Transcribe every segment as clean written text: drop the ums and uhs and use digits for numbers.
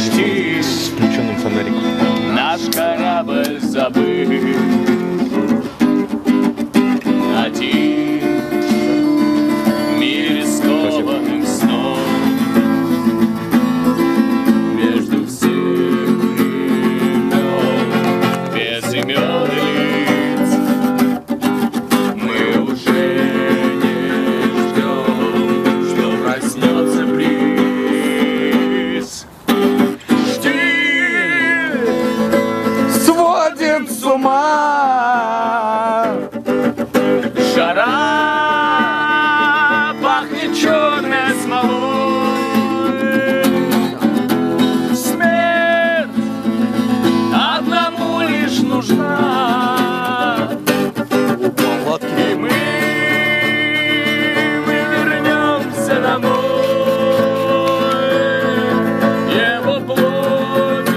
Почти с включенным фонариком. наш корабль забыл. Один в мире скованным сном, между всех времен, без имен и лиц, мы уже не ждем, что проснется бриз. Жди, Сводит с ума. жара пахнет черной смолой. Смерть одному лишь нужна. И мы вернемся домой. Его плоть и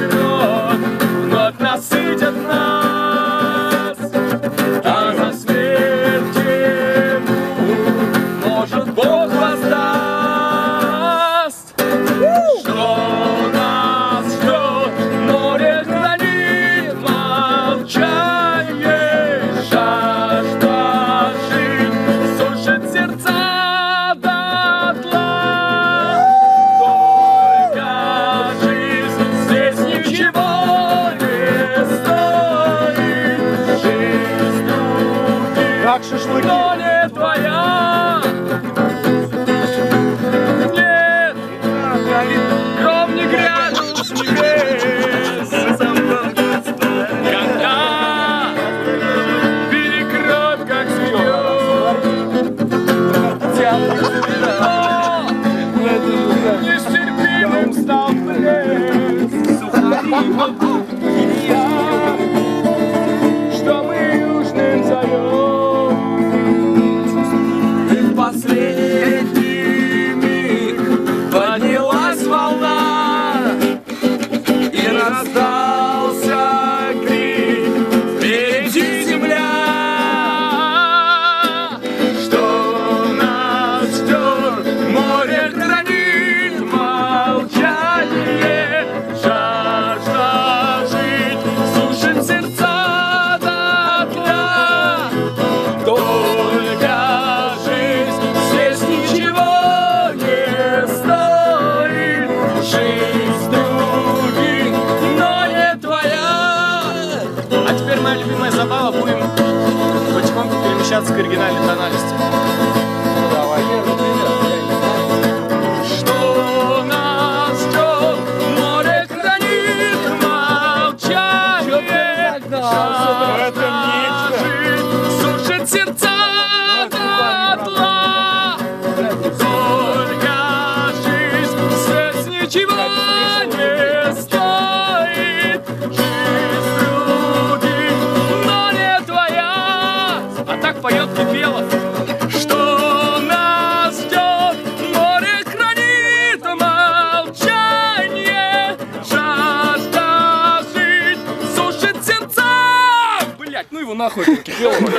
кровь вновь насытят нас. А за смерть ему, может, Бог воздаст. Что нас ждет? Море хранит молчание. Жажда жить сушит сердца дотла. Только жизнь здесь ничего не стоит. Жизнь других, Как шашлыки. но не твоя. Нет, гром не грянул с небес. Когда перекроет, как звезд, нестерпимым стал блеск. Что мы южным зовем. И в последний миг поднялась волна, и раздался крик: впереди земля! Что нас ждет? Море хранит молчание. Жажда жить сушит сердца дотла. Только жизнь здесь ничего не стоит. Жизнь других, но не твоя. А теперь моя любимая забава. Будем потихоньку перемещаться к оригинальной тональности. Давай. Что нас ждет? Море хранит молчание. Жажда жить сушит сердца дотла. Только жизнь здесь ничего не стоит. Жизнь других, но не твоя. А так поет Кипелов. Что нас ждет? Море хранит молчание. Жажда жить сушит сердца. Блять, ну его нахуй, Кипелова.